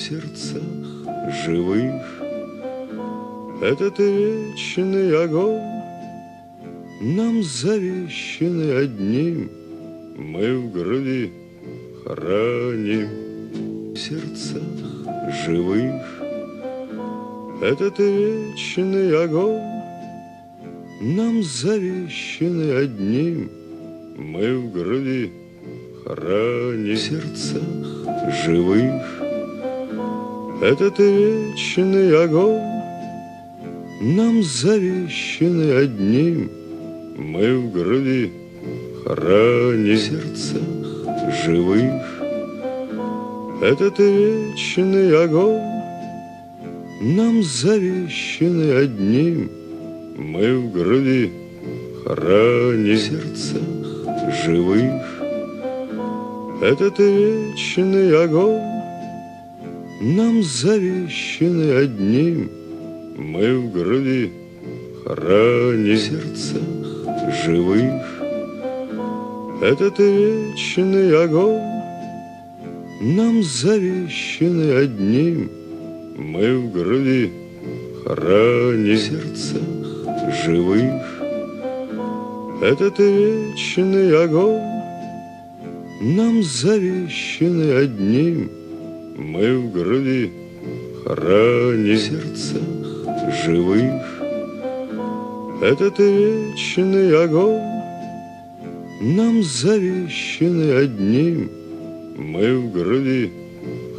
сердцах живых. Этот вечный огонь нам завещанный одним, мы в груди храним в сердцах живых. Этот вечный огонь нам завещанный одним, мы в груди храним в сердцах живых. Этот вечный огонь нам завещанный одним, мы в груди храним в сердцах живых. Этот вечный огонь нам завещанный одним, мы в груди храним в сердцах живых. Этот вечный огонь нам завещанный одним, мы в груди храним в сердцах живых. Этот вечный огонь нам завещанный одним, мы в груди храним в сердцах живых. Этот вечный огонь нам завещанный одним, мы в груди храним в сердцах живых. Этот вечный огонь нам завещанный одним, мы в груди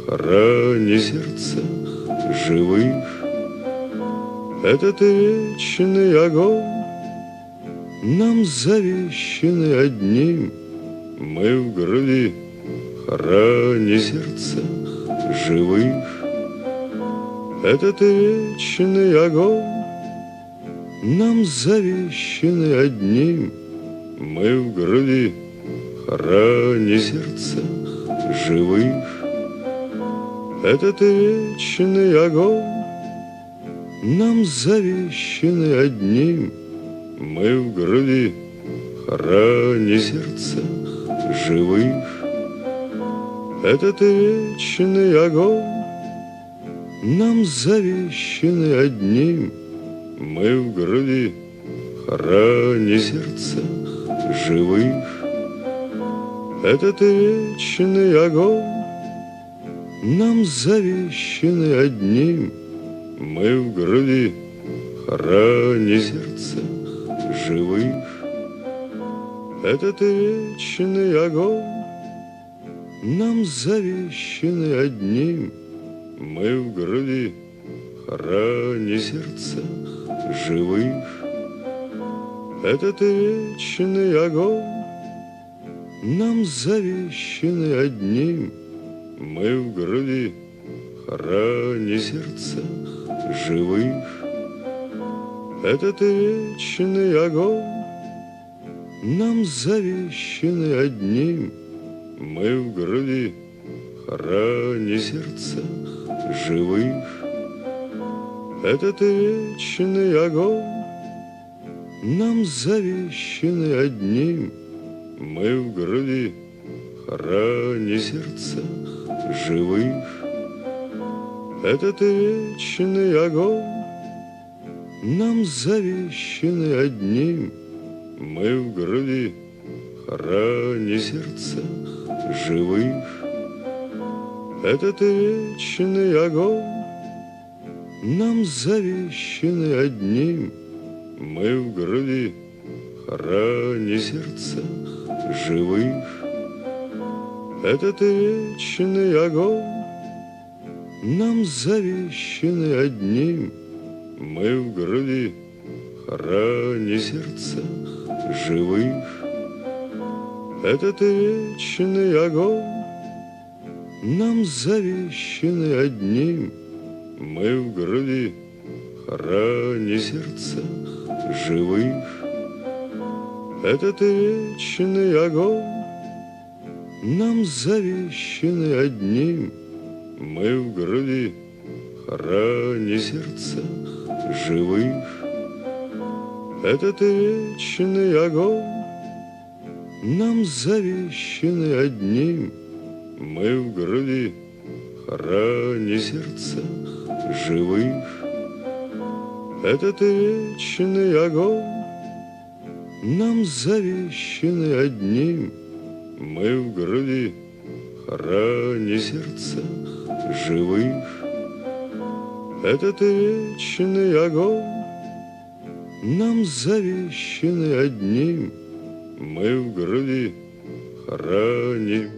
храним в сердцах живых. Этот вечный огонь нам завещанный одним, мы в груди храним в сердцах живых. Этот вечный огонь нам завещанный одним, мы в груди храним в сердцах живых. Этот вечный огонь нам завещанный одним, мы в груди храним в сердцах живых. Этот вечный огонь нам завещанный одним, мы в груди храним в сердцах живых. Этот вечный огонь нам завещанный одним, мы в груди храним в сердцах живых. Этот вечный огонь нам завещанный одним, мы в груди храним в сердцах живых. Этот вечный огонь нам завещанный одним, мы в груди храним в сердцах живых. Этот вечный огонь нам завещанный одним, мы в груди храним в сердцах живых. Этот вечный огонь нам завещанный одним, мы в груди храним в сердцах живых. Этот вечный огонь нам завещанный одним, мы в груди храним в сердцах живых. Этот вечный огонь нам завещанный одним, мы в груди храним в сердцах живых. Этот вечный огонь нам завещанный одним, мы в груди храним в сердцах живых. Этот вечный огонь нам завещанный одним, мы в груди храним в сердцах живых. Этот вечный огонь нам завещанный одним, мы в груди храним в сердцах живых. Этот вечный огонь нам завещанный одним, мы в груди храним в сердцах живых этот вечный огонь, нам завещанный одним. Мы в груди храним в сердцах живых этот вечный огонь, нам завещанный одним. Мы в груди храним.